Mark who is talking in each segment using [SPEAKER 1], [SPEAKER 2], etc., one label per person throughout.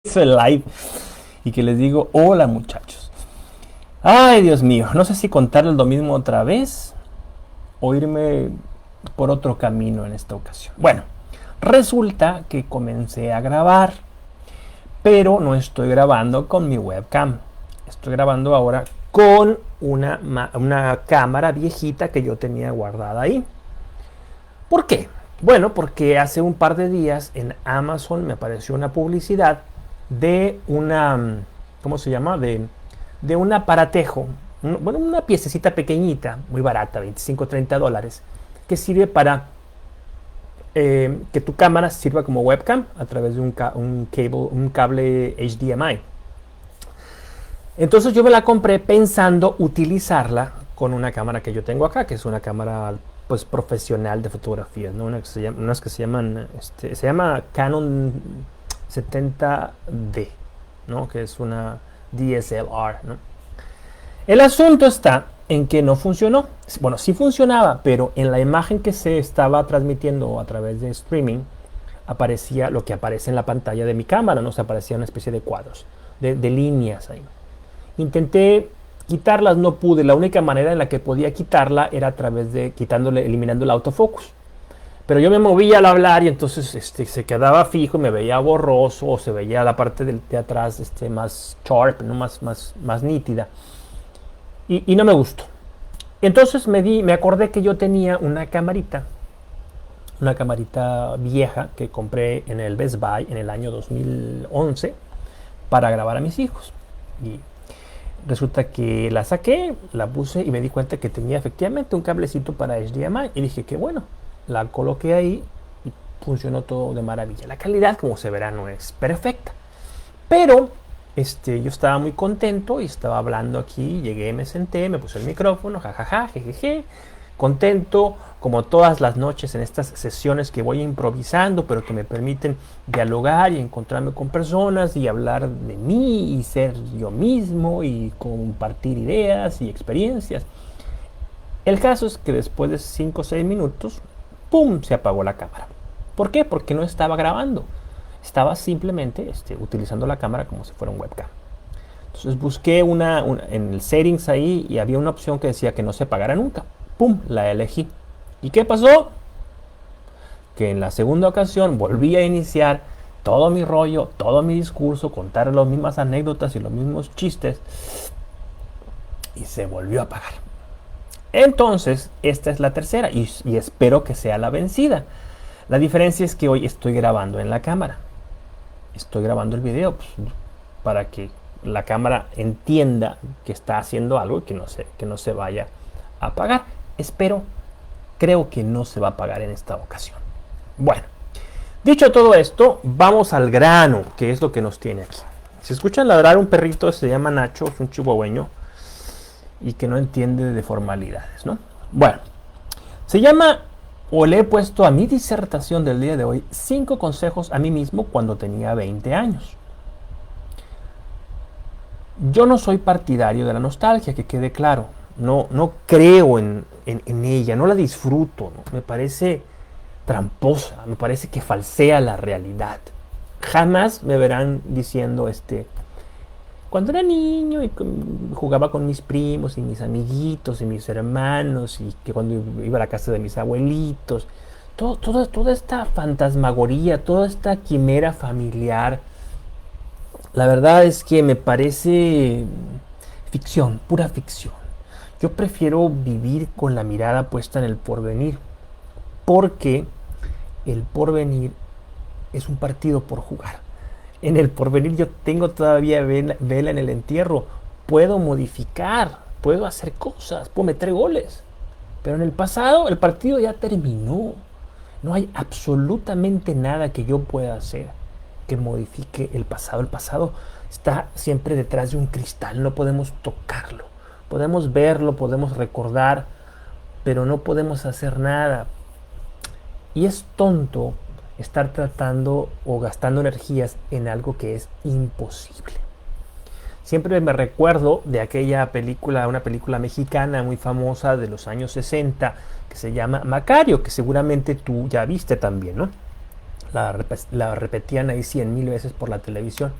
[SPEAKER 1] Live y que les digo hola muchachos. Ay, Dios mío, no sé si contarles lo mismo otra vez o irme por otro camino en esta ocasión. Bueno, resulta que comencé a grabar, pero no estoy grabando con mi webcam. Estoy grabando ahora con una cámara viejita que yo tenía guardada ahí. ¿Por qué? Bueno, porque hace un par de días en Amazon me apareció una publicidad de ¿cómo se llama? De un aparatejo, bueno, una piececita pequeñita, muy barata, 25 30 dólares, que sirve para que tu cámara sirva como webcam a través de un cable HDMI. Entonces yo me la compré pensando utilizarla con una cámara que yo tengo acá, que es una cámara pues profesional de fotografías, ¿no? Unas que se llaman, se llama Canon 70D, ¿no? Que es una DSLR, ¿no? El asunto está en que no funcionó. Bueno, sí funcionaba, pero en la imagen que se estaba transmitiendo a través de streaming aparecía lo que aparece en la pantalla de mi cámara, ¿no? Se aparecía una especie de cuadros, de líneas ahí. Intenté quitarlas, no pude. La única manera en la que podía quitarla era a través de eliminando el autofocus. Pero yo me movía al hablar y entonces se quedaba fijo y me veía borroso o se veía la parte de atrás más sharp, ¿no? más nítida. Y no me gustó. Entonces me acordé que yo tenía una camarita vieja que compré en el Best Buy en el año 2011 para grabar a mis hijos. Y resulta que la saqué, la puse y me di cuenta que tenía efectivamente un cablecito para HDMI. Y dije que bueno, la coloqué ahí y funcionó todo de maravilla. La calidad, como se verá, no es perfecta. Pero yo estaba muy contento y estaba hablando aquí. Llegué, me senté, me puse el micrófono, jajaja, jejeje. Contento, como todas las noches en estas sesiones que voy improvisando, pero que me permiten dialogar y encontrarme con personas y hablar de mí y ser yo mismo y compartir ideas y experiencias. El caso es que después de 5 o 6 minutos, ¡pum!, se apagó la cámara. ¿Por qué? Porque no estaba grabando. Estaba simplemente utilizando la cámara como si fuera un webcam. Entonces busqué en el settings ahí y había una opción que decía que no se apagara nunca. ¡Pum!, la elegí. ¿Y qué pasó? Que en la segunda ocasión volví a iniciar todo mi rollo, todo mi discurso, contar las mismas anécdotas y los mismos chistes y se volvió a apagar. Entonces, esta es la tercera y espero que sea la vencida. La diferencia es que hoy estoy grabando en la cámara. Estoy grabando el video para que la cámara entienda que está haciendo algo y que no se vaya a apagar. Creo que no se va a apagar en esta ocasión. Bueno, dicho todo esto, vamos al grano, que es lo que nos tiene aquí. Si escuchan ladrar un perrito, se llama Nacho, es un chihuahueño y que no entiende de formalidades, ¿no? Bueno, se llama, o le he puesto a mi disertación del día de hoy, 5 consejos a mí mismo cuando tenía 20 años. Yo no soy partidario de la nostalgia, que quede claro. No creo en ella, no la disfruto, ¿no? Me parece tramposa, me parece que falsea la realidad. Jamás me verán diciendo cuando era niño y jugaba con mis primos y mis amiguitos y mis hermanos y que cuando iba a la casa de mis abuelitos, toda esta fantasmagoría, toda esta quimera familiar, la verdad es que me parece ficción, pura ficción. Yo prefiero vivir con la mirada puesta en el porvenir, porque el porvenir es un partido por jugar. En el porvenir yo tengo todavía vela en el entierro, puedo modificar, puedo hacer cosas, puedo meter goles. Pero en el pasado el partido ya terminó. No hay absolutamente nada que yo pueda hacer que modifique el pasado. El pasado está siempre detrás de un cristal, no podemos tocarlo. Podemos verlo, podemos recordar, pero no podemos hacer nada. Y es tonto estar tratando o gastando energías en algo que es imposible. Siempre me recuerdo de aquella película, una película mexicana muy famosa de los años 60 que se llama Macario, que seguramente tú ya viste también, ¿no? La repetían ahí 100,000 veces por la televisión.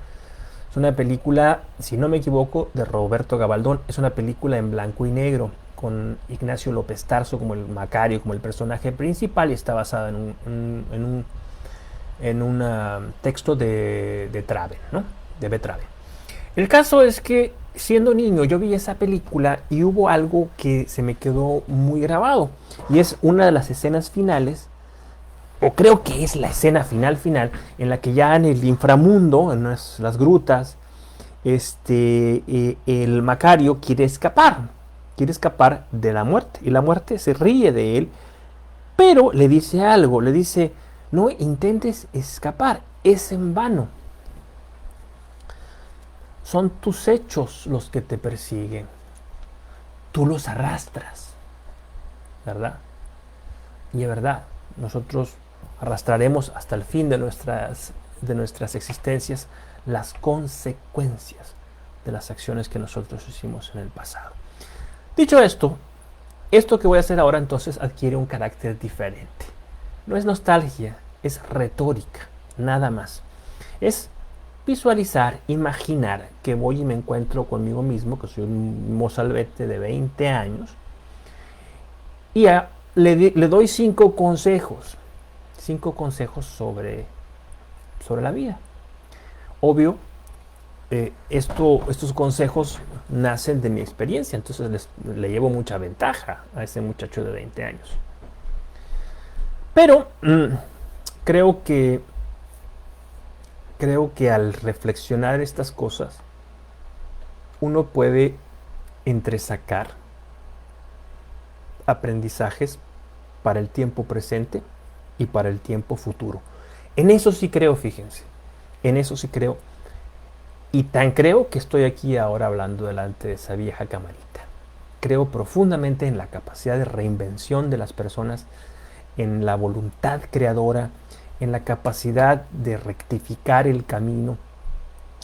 [SPEAKER 1] Es una película, si no me equivoco, de Roberto Gabaldón. Es una película en blanco y negro, con Ignacio López Tarso como el Macario, como el personaje principal, y está basada en un texto de Traven, ¿no? De B. Traven. El caso es que, siendo niño, yo vi esa película y hubo algo que se me quedó muy grabado. Y es una de las escenas finales, o creo que es la escena final, en la que ya en el inframundo, en las grutas, el Macario quiere escapar de la muerte. Y la muerte se ríe de él, pero le dice algo, le dice, no intentes escapar, es en vano. Son tus hechos los que te persiguen. Tú los arrastras, ¿verdad? Y es verdad, nosotros arrastraremos hasta el fin de nuestras existencias las consecuencias de las acciones que nosotros hicimos en el pasado. Dicho esto que voy a hacer ahora entonces adquiere un carácter diferente. No es nostalgia, es retórica, nada más. Es visualizar, imaginar que voy y me encuentro conmigo mismo, que soy un mozalbete de 20 años, y le doy 5 consejos sobre la vida. Obvio, estos consejos nacen de mi experiencia, entonces le llevo mucha ventaja a ese muchacho de 20 años. Pero creo que al reflexionar estas cosas, uno puede entresacar aprendizajes para el tiempo presente y para el tiempo futuro. En eso sí creo, fíjense. En eso sí creo. Y tan creo que estoy aquí ahora hablando delante de esa vieja camarita. Creo profundamente en la capacidad de reinvención de las personas, en la voluntad creadora, en la capacidad de rectificar el camino,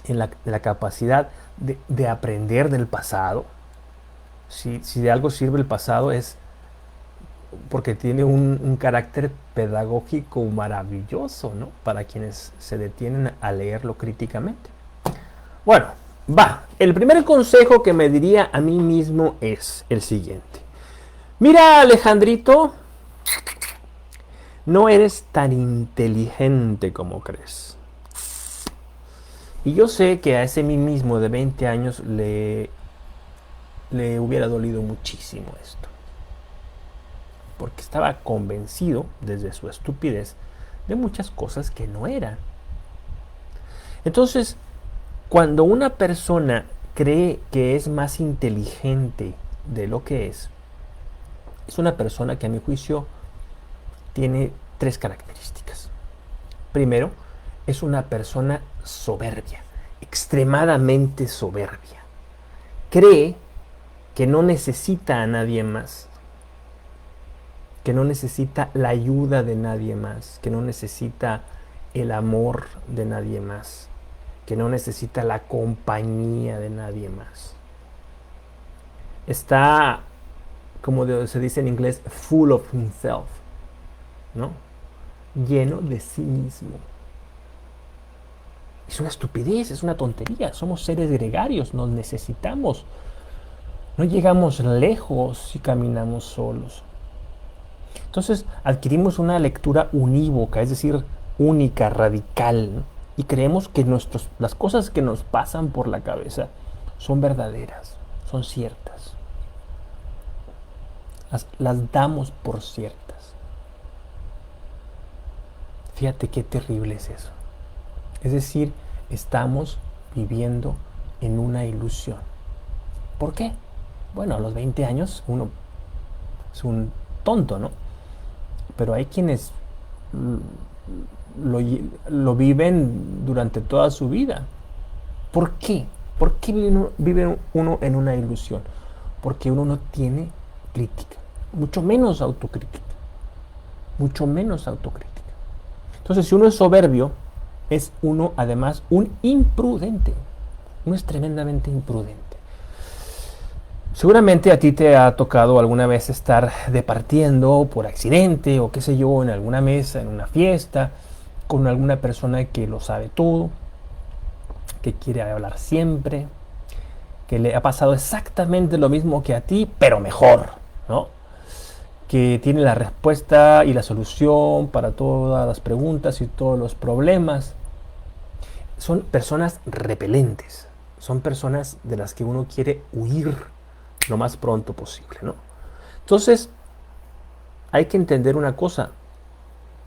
[SPEAKER 1] en la capacidad de aprender del pasado. Si de algo sirve el pasado es porque tiene un carácter pedagógico maravilloso, ¿no? Para quienes se detienen a leerlo críticamente. Bueno, el primer consejo que me diría a mí mismo es el siguiente. Mira, Alejandrito, no eres tan inteligente como crees. Y yo sé que a ese mí mismo de 20 años le hubiera dolido muchísimo esto. Porque estaba convencido, desde su estupidez, de muchas cosas que no eran. Entonces, cuando una persona cree que es más inteligente de lo que es una persona que a mi juicio tiene 3 características. Primero, es una persona soberbia, extremadamente soberbia. Cree que no necesita a nadie más, que no necesita la ayuda de nadie más, que no necesita el amor de nadie más, que no necesita la compañía de nadie más. Está, como se dice en inglés, full of himself, ¿no? Lleno de sí mismo. Es una estupidez, es una tontería. Somos seres gregarios, nos necesitamos. No llegamos lejos si caminamos solos. Entonces adquirimos una lectura unívoca, es decir, única, radical, ¿no? Y creemos que las cosas que nos pasan por la cabeza son verdaderas, son ciertas. Las damos por ciertas. Fíjate qué terrible es eso. Es decir, estamos viviendo en una ilusión. ¿Por qué? Bueno, a los 20 años uno es un tonto, ¿no? Pero hay quienes lo viven durante toda su vida. ¿Por qué? ¿Por qué vive uno en una ilusión? Porque uno no tiene crítica, mucho menos autocrítica. Mucho menos autocrítica. Entonces, si uno es soberbio, es uno además un imprudente. Uno es tremendamente imprudente. Seguramente a ti te ha tocado alguna vez estar departiendo por accidente o qué sé yo, en alguna mesa, en una fiesta, con alguna persona que lo sabe todo, que quiere hablar siempre, que le ha pasado exactamente lo mismo que a ti, pero mejor, ¿no? Que tiene la respuesta y la solución para todas las preguntas y todos los problemas. Son personas repelentes, son personas de las que uno quiere huir lo más pronto posible, ¿no? Entonces, hay que entender una cosa.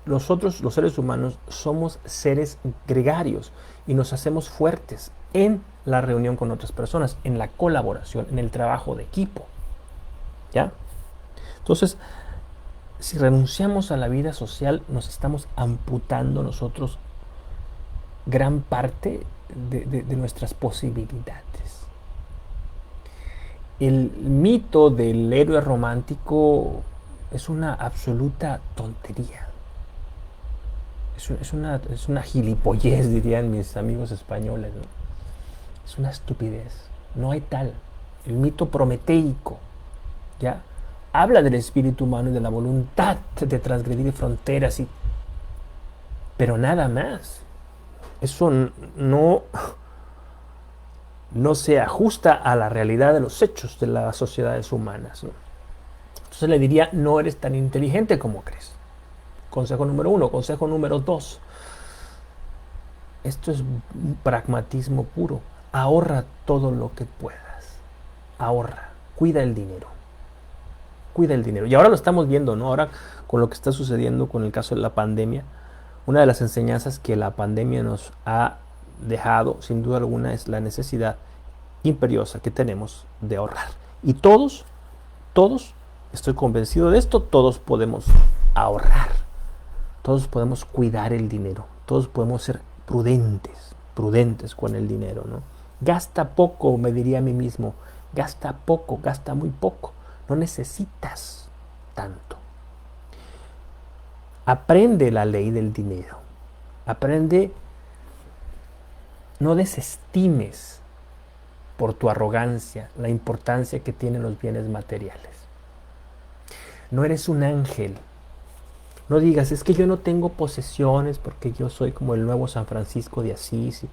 [SPEAKER 1] Nosotros, los seres humanos, somos seres gregarios y nos hacemos fuertes en la reunión con otras personas, en la colaboración, en el trabajo de equipo. ¿Ya? Entonces, si renunciamos a la vida social, nos estamos amputando nosotros gran parte de nuestras posibilidades. El mito del héroe romántico es una absoluta tontería. Es una gilipollez, dirían mis amigos españoles, ¿no? Es una estupidez. No hay tal. El mito prometeico, ¿ya? Habla del espíritu humano y de la voluntad de transgredir fronteras, pero nada más. Eso no se ajusta a la realidad de los hechos de las sociedades humanas, ¿no? Entonces le diría, no eres tan inteligente como crees. Consejo número 1. Consejo número 2. Esto es pragmatismo puro. Ahorra todo lo que puedas. Ahorra. Cuida el dinero. Cuida el dinero. Y ahora lo estamos viendo, ¿no? Ahora con lo que está sucediendo con el caso de la pandemia, una de las enseñanzas que la pandemia nos ha dejado, sin duda alguna, es la necesidad imperiosa que tenemos de ahorrar. Y todos, estoy convencido de esto, todos podemos ahorrar. Todos podemos cuidar el dinero. Todos podemos ser prudentes con el dinero, ¿no? Gasta poco, me diría a mí mismo. Gasta poco, gasta muy poco. No necesitas tanto. Aprende la ley del dinero. Aprende, no desestimes por tu arrogancia la importancia que tienen los bienes materiales. No eres un ángel. No digas, es que yo no tengo posesiones porque yo soy como el nuevo San Francisco de Asís, y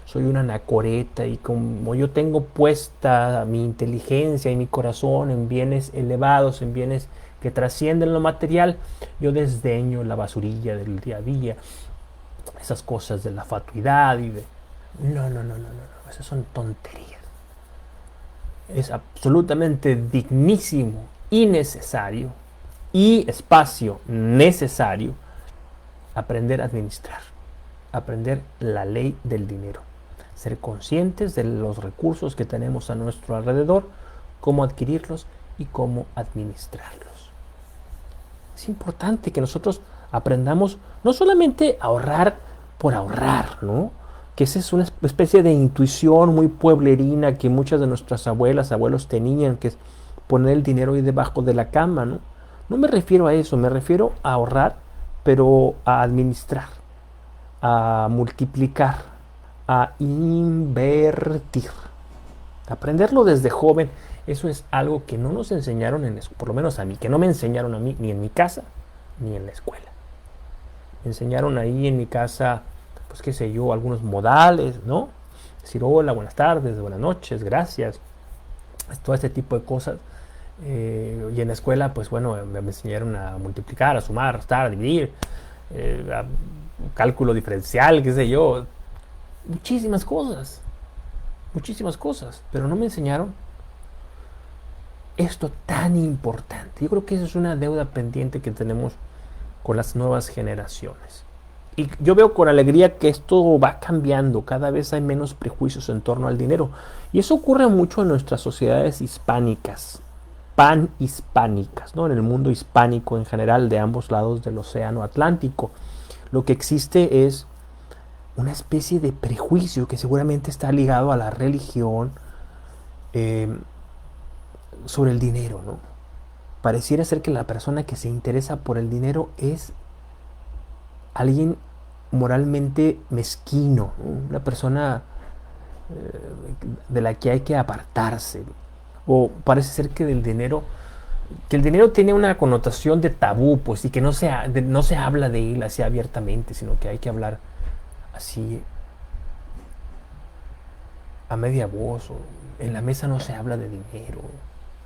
[SPEAKER 1] soy una anacoreta, y como yo tengo puesta mi inteligencia y mi corazón en bienes elevados, en bienes que trascienden lo material, yo desdeño la basurilla del día a día, esas cosas de la fatuidad y de... No, esas son tonterías. Es absolutamente dignísimo y necesario y espacio necesario aprender a administrar, aprender la ley del dinero, ser conscientes de los recursos que tenemos a nuestro alrededor, cómo adquirirlos y cómo administrarlos. Es importante que nosotros aprendamos no solamente a ahorrar por ahorrar, ¿no? Que esa es una especie de intuición muy pueblerina que muchas de nuestras abuelas, abuelos tenían, que es poner el dinero ahí debajo de la cama, ¿no? No me refiero a eso, me refiero a ahorrar, pero a administrar, a multiplicar, a invertir. Aprenderlo desde joven, eso es algo que no nos enseñaron, por lo menos a mí, que no me enseñaron a mí ni en mi casa ni en la escuela. Me enseñaron ahí en mi casa, pues qué sé yo, algunos modales, ¿no? Decir hola, buenas tardes, buenas noches, gracias, todo este tipo de cosas. Y en la escuela, pues bueno, me enseñaron a multiplicar, a sumar, a restar, a dividir, a cálculo diferencial, qué sé yo, muchísimas cosas, pero no me enseñaron esto tan importante. Yo creo que eso es una deuda pendiente que tenemos con las nuevas generaciones. Y yo veo con alegría que esto va cambiando, cada vez hay menos prejuicios en torno al dinero. Y eso ocurre mucho en nuestras sociedades hispánicas, panhispánicas, ¿no? En el mundo hispánico en general, de ambos lados del océano Atlántico. Lo que existe es una especie de prejuicio que seguramente está ligado a la religión sobre el dinero, ¿no? Pareciera ser que la persona que se interesa por el dinero es alguien moralmente mezquino, ¿no? Una persona de la que hay que apartarse. O parece ser que el dinero tiene una connotación de tabú, pues, y que no se habla de él así abiertamente, sino que hay que hablar así a media voz, o en la mesa no se habla de dinero,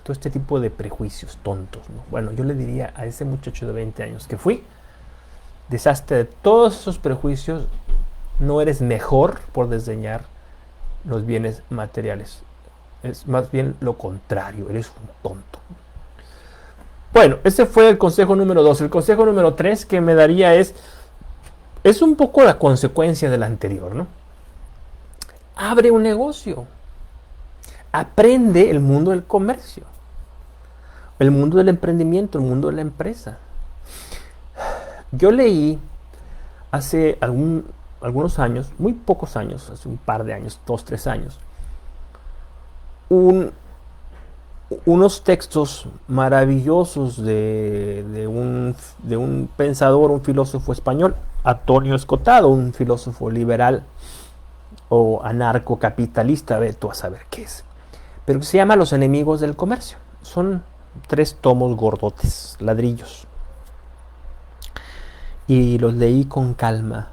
[SPEAKER 1] todo este tipo de prejuicios tontos, ¿no? Bueno, yo le diría a ese muchacho de 20 años que fui, deshazte de todos esos prejuicios, no eres mejor por desdeñar los bienes materiales, es más bien lo contrario, eres un tonto. Bueno, ese fue el consejo número 2. El consejo número 3 que me daría es un poco la consecuencia del anterior, ¿no? Abre un negocio. Aprende el mundo del comercio, el mundo del emprendimiento, el mundo de la empresa. Yo leí hace algunos años, muy pocos años, hace un par de años, 2, 3 años, unos textos maravillosos de un pensador, un filósofo español, Antonio Escotado, un filósofo liberal o anarcocapitalista, ve tú a saber qué es, pero que se llama Los enemigos del comercio. Son 3 tomos gordotes, ladrillos. Y los leí con calma.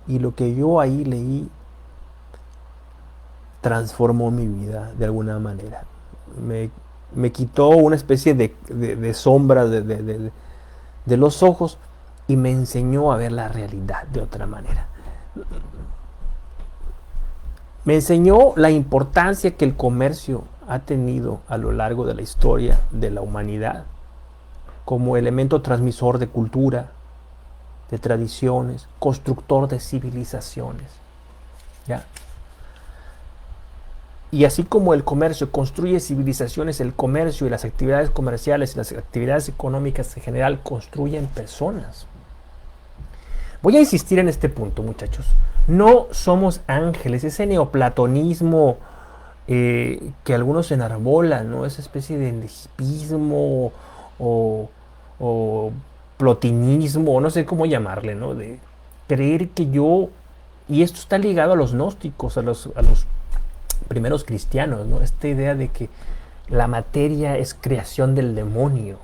[SPEAKER 1] Y lo que yo ahí leí transformó mi vida de alguna manera. Me quitó una especie de sombra de los ojos y me enseñó a ver la realidad de otra manera. Me enseñó la importancia que el comercio ha tenido a lo largo de la historia de la humanidad como elemento transmisor de cultura, de tradiciones, constructor de civilizaciones. ¿Ya? Y así como el comercio construye civilizaciones, el comercio y las actividades comerciales y las actividades económicas en general construyen personas. Voy a insistir en este punto, muchachos. No somos ángeles. Ese neoplatonismo que algunos enarbolan, ¿no? Esa especie de hipismo o plotinismo, no sé cómo llamarle, ¿no? De creer que yo... Y esto está ligado a los gnósticos, a los primeros cristianos, ¿no? Esta idea de que la materia es creación del demonio.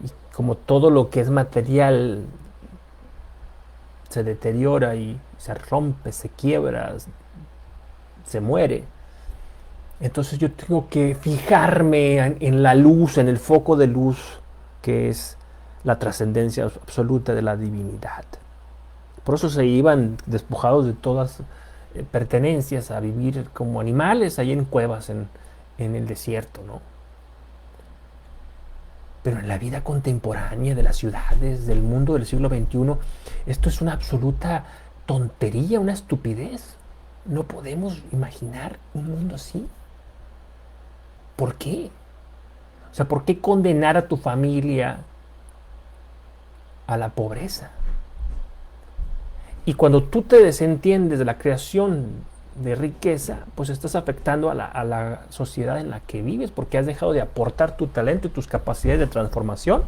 [SPEAKER 1] Y como todo lo que es material se deteriora y se rompe, se quiebra, se muere. Entonces yo tengo que fijarme en la luz, en el foco de luz, que es la trascendencia absoluta de la divinidad. Por eso se iban despojados de todas pertenencias a vivir como animales ahí en cuevas en el desierto, ¿no? Pero en la vida contemporánea de las ciudades, del mundo del siglo XXI, esto es una absoluta tontería, una estupidez. No podemos imaginar un mundo así. ¿Por qué? O sea, ¿por qué condenar a tu familia a la pobreza? Y cuando tú te desentiendes de la creación de riqueza, pues estás afectando a la sociedad en la que vives, porque has dejado de aportar tu talento y tus capacidades de transformación.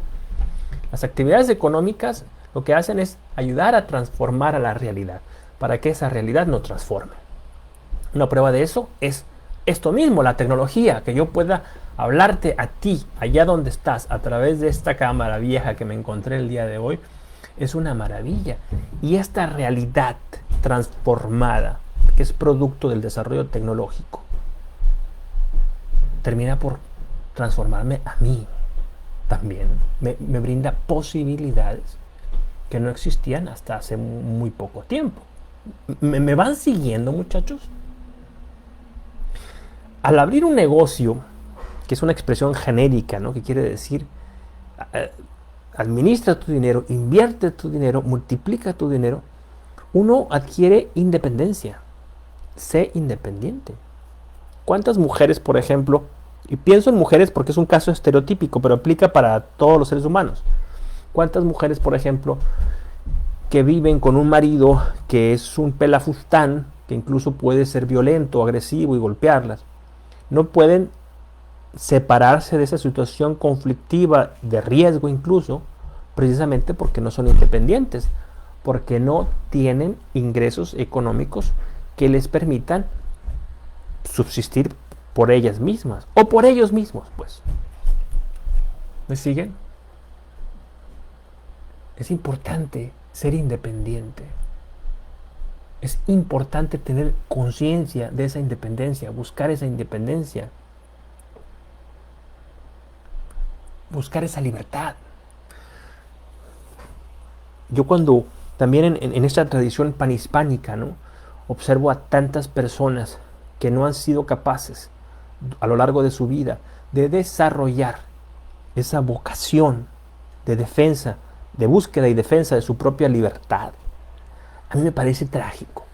[SPEAKER 1] Las actividades económicas lo que hacen es ayudar a transformar a la realidad, para que esa realidad no transforme. Una prueba de eso es esto mismo, la tecnología, que yo pueda hablarte a ti, allá donde estás, a través de esta cámara vieja que me encontré el día de hoy, es una maravilla. Y esta realidad transformada, que es producto del desarrollo tecnológico, termina por transformarme a mí también. Me brinda posibilidades que no existían hasta hace muy poco tiempo. ¿Me van siguiendo, muchachos? Al abrir un negocio, que es una expresión genérica, ¿no? Que quiere decir administra tu dinero, invierte tu dinero, multiplica tu dinero, uno adquiere independencia. Sé independiente. ¿Cuántas mujeres, por ejemplo, y pienso en mujeres porque es un caso estereotípico, pero aplica para todos los seres humanos? ¿Cuántas mujeres, por ejemplo, que viven con un marido que es un pelafustán, que incluso puede ser violento, agresivo y golpearlas, no pueden separarse de esa situación conflictiva, de riesgo incluso, precisamente porque no son independientes, porque no tienen ingresos económicos que les permitan subsistir por ellas mismas o por ellos mismos, pues? ¿Me siguen? Es importante ser independiente. Es importante tener conciencia de esa independencia, buscar esa independencia, buscar esa libertad. Yo cuando también en esta tradición panhispánica, ¿no?, observo a tantas personas que no han sido capaces a lo largo de su vida de desarrollar esa vocación de defensa, de búsqueda y defensa de su propia libertad. A mí me parece trágico.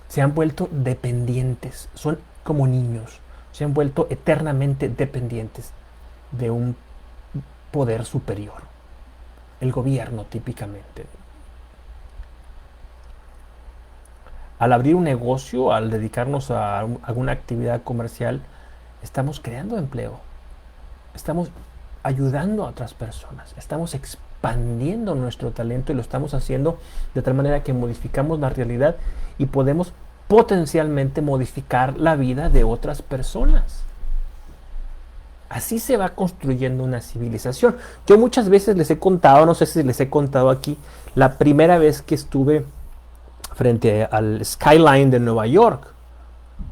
[SPEAKER 1] Se han vuelto dependientes, son como niños, se han vuelto eternamente dependientes de un poder superior, el gobierno típicamente. Al abrir un negocio, al dedicarnos a alguna actividad comercial, estamos creando empleo, estamos ayudando a otras personas, estamos expandiendo nuestro talento y lo estamos haciendo de tal manera que modificamos la realidad y podemos potencialmente modificar la vida de otras personas. Así se va construyendo una civilización. Yo muchas veces les he contado, no sé si les he contado aquí, la primera vez que estuve frente al skyline de Nueva York,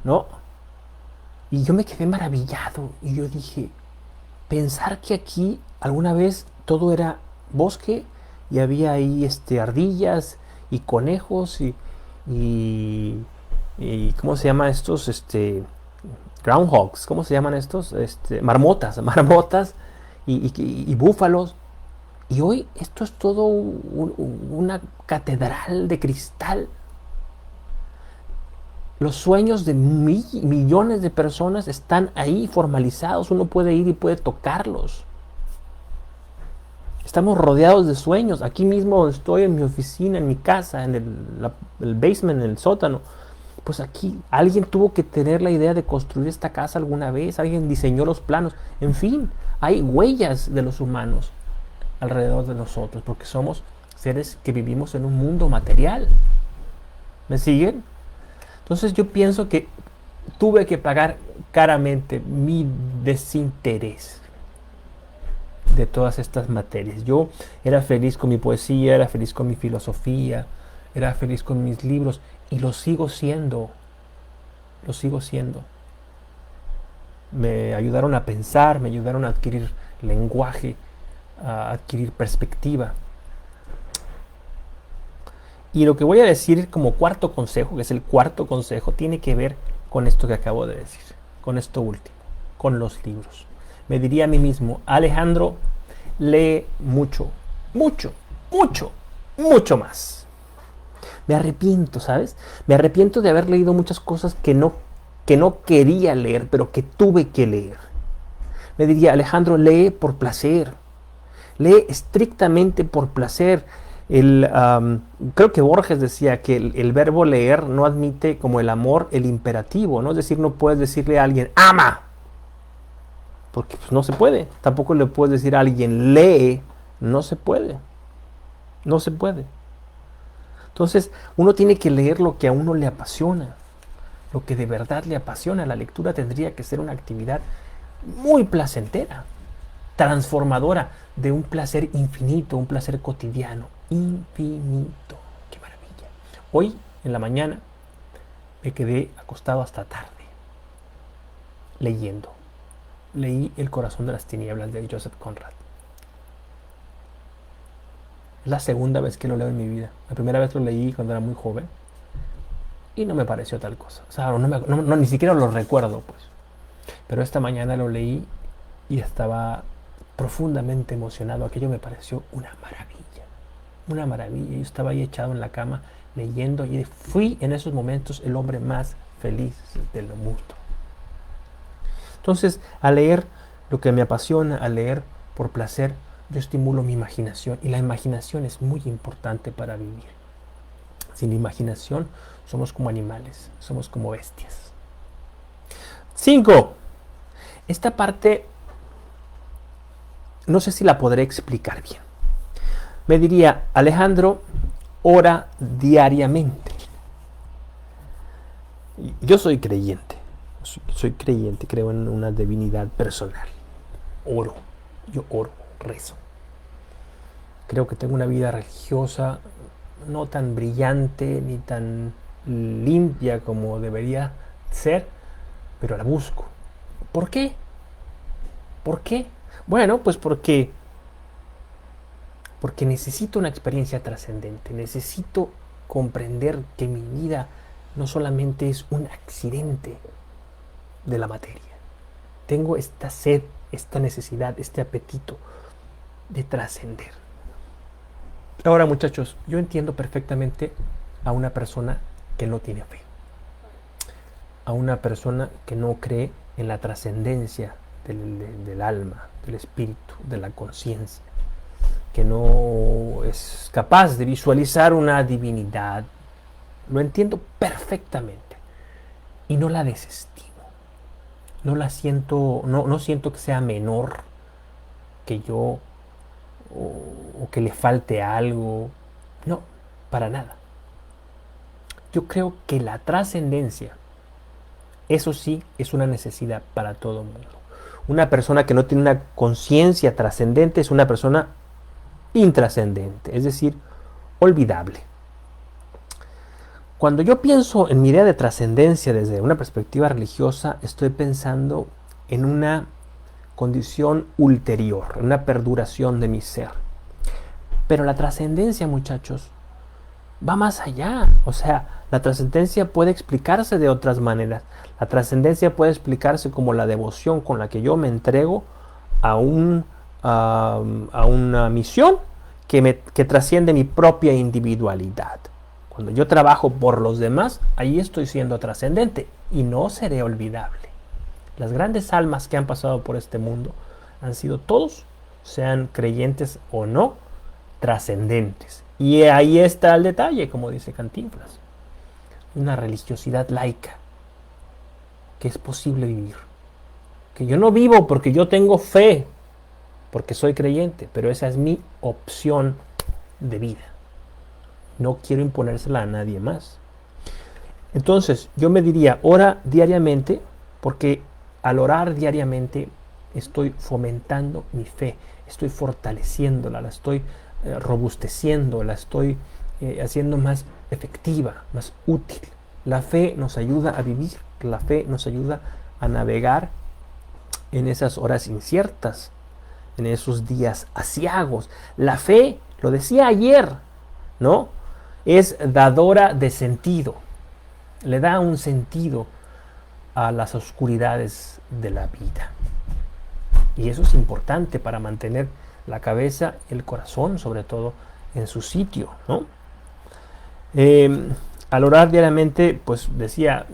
[SPEAKER 1] ¿no? Y yo me quedé maravillado y yo dije, pensar que aquí alguna vez todo era bosque y había ahí ardillas y conejos y ¿cómo se llaman estos? Groundhogs, ¿cómo se llaman estos? Marmotas y búfalos. Y hoy esto es todo una catedral de cristal. Los sueños de millones de personas están ahí formalizados. Uno puede ir y puede tocarlos. Estamos rodeados de sueños. Aquí mismo estoy en mi oficina, en mi casa, en el basement, en el sótano. Pues aquí alguien tuvo que tener la idea de construir esta casa alguna vez. Alguien diseñó los planos. En fin, hay huellas de los humanos alrededor de nosotros, porque somos seres que vivimos en un mundo material. ¿Me siguen? Entonces yo pienso que tuve que pagar caramente mi desinterés de todas estas materias. Yo era feliz con mi poesía, era feliz con mi filosofía, era feliz con mis libros y lo sigo siendo. Lo sigo siendo. Me ayudaron a pensar, me ayudaron a adquirir lenguaje, a adquirir perspectiva. Y lo que voy a decir como cuarto consejo, que es el cuarto consejo, tiene que ver con esto que acabo de decir, con esto último, con los libros. Me diría a mí mismo, Alejandro, lee mucho, mucho, mucho, mucho más. Me arrepiento, ¿sabes? Me arrepiento de haber leído muchas cosas que no quería leer, pero que tuve que leer. Me diría, Alejandro, lee por placer. Lee estrictamente por placer. Creo que Borges decía que el verbo leer no admite como el amor el imperativo, ¿no? Es decir, no puedes decirle a alguien ama, porque pues, no se puede. Tampoco le puedes decir a alguien lee, no se puede. No se puede. Entonces, uno tiene que leer lo que a uno le apasiona, lo que de verdad le apasiona. La lectura tendría que ser una actividad muy placentera, transformadora, de un placer infinito, un placer cotidiano, infinito. ¡Qué maravilla! Hoy, en la mañana, me quedé acostado hasta tarde, leyendo. Leí El corazón de las tinieblas de Joseph Conrad. Es la segunda vez que lo leo en mi vida. La primera vez lo leí cuando era muy joven y no me pareció tal cosa. O sea, ni siquiera lo recuerdo, pues. Pero esta mañana lo leí y estaba profundamente emocionado. Aquello me pareció una maravilla. Una maravilla. Yo estaba ahí echado en la cama leyendo y fui en esos momentos el hombre más feliz del mundo. Entonces, al leer lo que me apasiona, al leer por placer, yo estimulo mi imaginación y la imaginación es muy importante para vivir. Sin imaginación somos como animales, somos como bestias. 5. Esta parte no sé si la podré explicar bien. Me diría, Alejandro, ora diariamente. Yo soy creyente. Soy creyente, creo en una divinidad personal. Oro, yo oro, rezo. Creo que tengo una vida religiosa no tan brillante ni tan limpia como debería ser, pero la busco. ¿Por qué? ¿Por qué? Bueno, pues porque necesito una experiencia trascendente, necesito comprender que mi vida no solamente es un accidente de la materia. Tengo esta sed, esta necesidad, este apetito de trascender. Ahora, muchachos, yo entiendo perfectamente a una persona que no tiene fe, a una persona que no cree en la trascendencia del alma, del espíritu, de la conciencia, que no es capaz de visualizar una divinidad. Lo entiendo perfectamente y no la desestimo. No la siento, no siento que sea menor que yo o que le falte algo. No, para nada. Yo creo que la trascendencia, eso sí, es una necesidad para todo el mundo. Una persona que no tiene una conciencia trascendente es una persona intrascendente, es decir, olvidable. Cuando yo pienso en mi idea de trascendencia desde una perspectiva religiosa, estoy pensando en una condición ulterior, en una perduración de mi ser. Pero la trascendencia, muchachos, va más allá. O sea, la trascendencia puede explicarse de otras maneras. La trascendencia puede explicarse como la devoción con la que yo me entrego a una misión que trasciende mi propia individualidad. Cuando yo trabajo por los demás, ahí estoy siendo trascendente y no seré olvidable. Las grandes almas que han pasado por este mundo han sido todos, sean creyentes o no, trascendentes. Y ahí está el detalle, como dice Cantinflas. Una religiosidad laica que es posible vivir. Que yo no vivo porque yo tengo fe, porque soy creyente, pero esa es mi opción de vida. No quiero imponérsela a nadie más. Entonces, yo me diría, ora diariamente, porque al orar diariamente estoy fomentando mi fe, estoy fortaleciéndola, la estoy robusteciendo, la estoy haciendo más efectiva, más útil. La fe nos ayuda a vivir, la fe nos ayuda a navegar en esas horas inciertas, en esos días aciagos. La fe, lo decía ayer, ¿no? Es dadora de sentido, le da un sentido a las oscuridades de la vida. Y eso es importante para mantener la cabeza, el corazón, sobre todo, en su sitio, ¿no? Al orar diariamente, pues decía,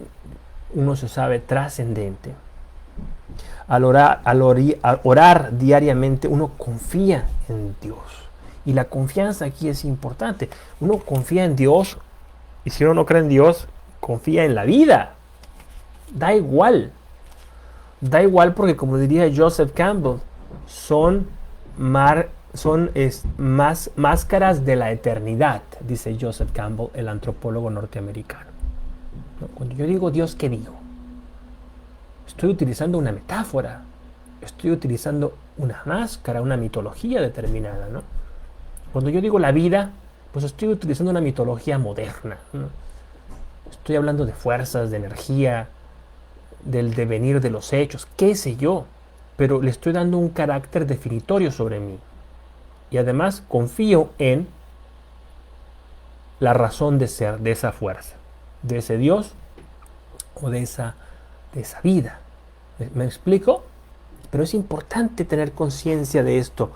[SPEAKER 1] uno se sabe trascendente. Al orar diariamente, uno confía en Dios. Y la confianza aquí es importante. Uno confía en Dios, y si uno no cree en Dios, confía en la vida. Da igual. Da igual porque, como diría Joseph Campbell, son máscaras de la eternidad, dice Joseph Campbell, el antropólogo norteamericano. Cuando yo digo Dios, ¿qué digo? Estoy utilizando una metáfora, estoy utilizando una máscara, una mitología determinada, ¿no? Cuando yo digo la vida, pues estoy utilizando una mitología moderna, ¿no? Estoy hablando de fuerzas, de energía, del devenir de los hechos, qué sé yo, pero le estoy dando un carácter definitorio sobre mí. Y además confío en la razón de ser de esa fuerza, de ese Dios o de esa vida. ¿Me explico? Pero es importante tener conciencia de esto.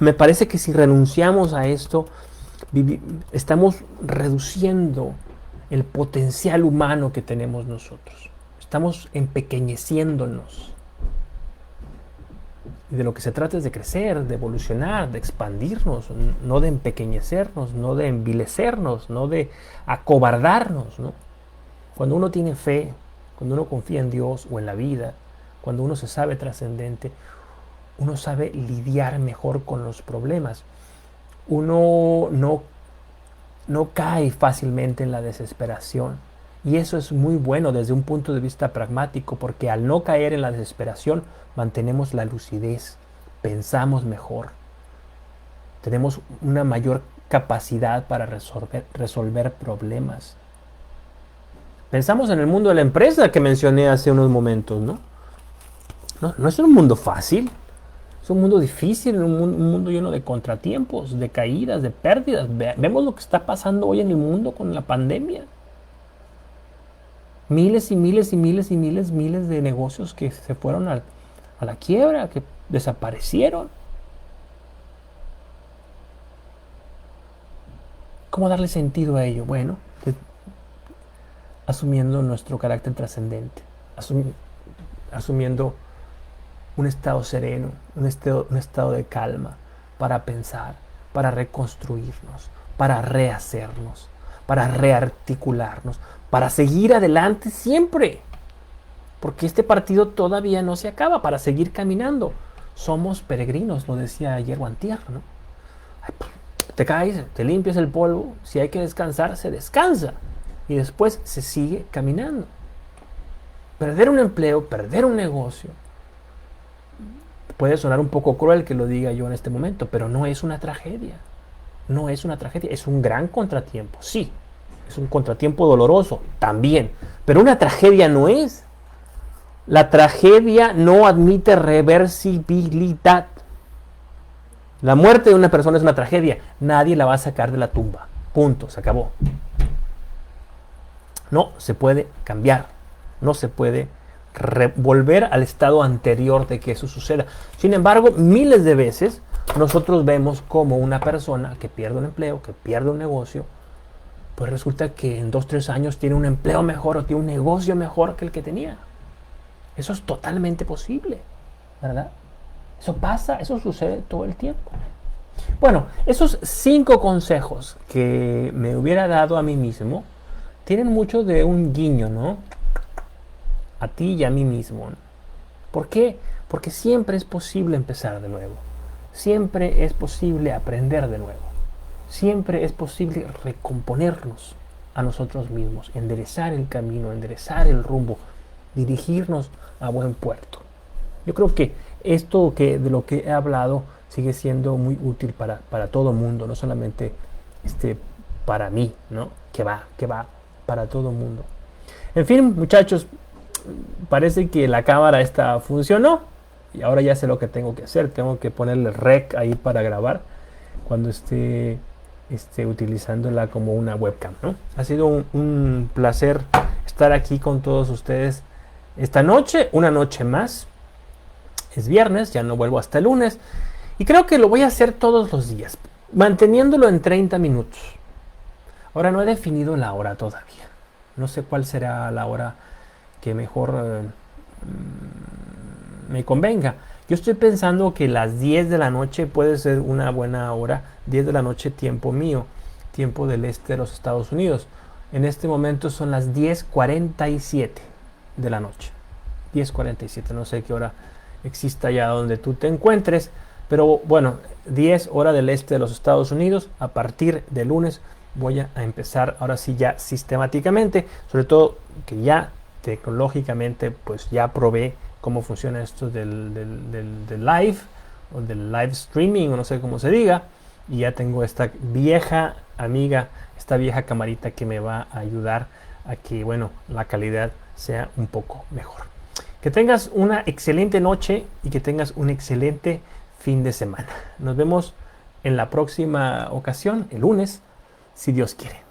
[SPEAKER 1] Me parece que si renunciamos a esto, estamos reduciendo el potencial humano que tenemos nosotros. Estamos empequeñeciéndonos. Y de lo que se trata es de crecer, de evolucionar, de expandirnos, no de empequeñecernos, no de envilecernos, no de acobardarnos, ¿no? Cuando uno tiene fe, cuando uno confía en Dios o en la vida, cuando uno se sabe trascendente, uno sabe lidiar mejor con los problemas. Uno no cae fácilmente en la desesperación. Y eso es muy bueno desde un punto de vista pragmático, porque al no caer en la desesperación mantenemos la lucidez, pensamos mejor, tenemos una mayor capacidad para resolver problemas. Pensamos en el mundo de la empresa que mencioné hace unos momentos, ¿no? No es un mundo fácil, es un mundo difícil, un mundo lleno de contratiempos, de caídas, de pérdidas. Vemos lo que está pasando hoy en el mundo con la pandemia. Miles y miles y miles y miles de negocios que se fueron a la quiebra, que desaparecieron. ¿Cómo darle sentido a ello? Bueno, asumiendo nuestro carácter trascendente, asumiendo un estado sereno, un estado de calma para pensar, para reconstruirnos, para rehacernos, para rearticularnos, para seguir adelante siempre. Porque este partido todavía no se acaba, para seguir caminando. Somos peregrinos, lo decía ayer o antier, ¿no? Te caes, te limpias el polvo, si hay que descansar, se descansa. Y después se sigue caminando. Perder un empleo, perder un negocio, puede sonar un poco cruel que lo diga yo en este momento, pero no es una tragedia. No es una tragedia, es un gran contratiempo, sí. Es un contratiempo doloroso, también. Pero una tragedia no es. La tragedia no admite reversibilidad. La muerte de una persona es una tragedia. Nadie la va a sacar de la tumba. Punto, se acabó. No se puede cambiar. No se puede volver al estado anterior de que eso suceda. Sin embargo, miles de veces nosotros vemos como una persona que pierde un empleo, que pierde un negocio, pues resulta que en 2-3 años tiene un empleo mejor o tiene un negocio mejor que el que tenía. Eso es totalmente posible, ¿verdad? Eso pasa, eso sucede todo el tiempo. Bueno, esos 5 consejos que me hubiera dado a mí mismo tienen mucho de un guiño, ¿no? A ti y a mí mismo, ¿no? ¿Por qué? Porque siempre es posible empezar de nuevo. Siempre es posible aprender de nuevo. Siempre es posible recomponernos a nosotros mismos, enderezar el camino, enderezar el rumbo, dirigirnos a buen puerto. Yo creo que esto de lo que he hablado sigue siendo muy útil para todo mundo, no solamente para mí, ¿no? Que va para todo mundo. En fin, muchachos, parece que la cámara esta funcionó y ahora ya sé lo que tengo que hacer. Tengo que ponerle rec ahí para grabar cuando esté utilizándola como una webcam, ¿no? Ha sido un placer estar aquí con todos ustedes esta noche, una noche más. Es viernes, ya no vuelvo hasta el lunes y creo que lo voy a hacer todos los días, manteniéndolo en 30 minutos. Ahora no he definido la hora todavía. No sé cuál será la hora que mejor me convenga. Yo estoy pensando que las 10 de la noche puede ser una buena hora. 10 de la noche tiempo mío, tiempo del este de los Estados Unidos. En este momento son las 10:47 de la noche. 10:47, no sé qué hora exista allá donde tú te encuentres. Pero bueno, 10 hora del este de los Estados Unidos. A partir de lunes voy a empezar ahora sí ya sistemáticamente. Sobre todo que ya tecnológicamente pues ya probé cómo funciona esto del live o del live streaming o no sé cómo se diga, y ya tengo esta vieja amiga, esta vieja camarita que me va a ayudar a que bueno, la calidad sea un poco mejor. Que tengas una excelente noche y que tengas un excelente fin de semana. Nos vemos en la próxima ocasión, el lunes, si Dios quiere.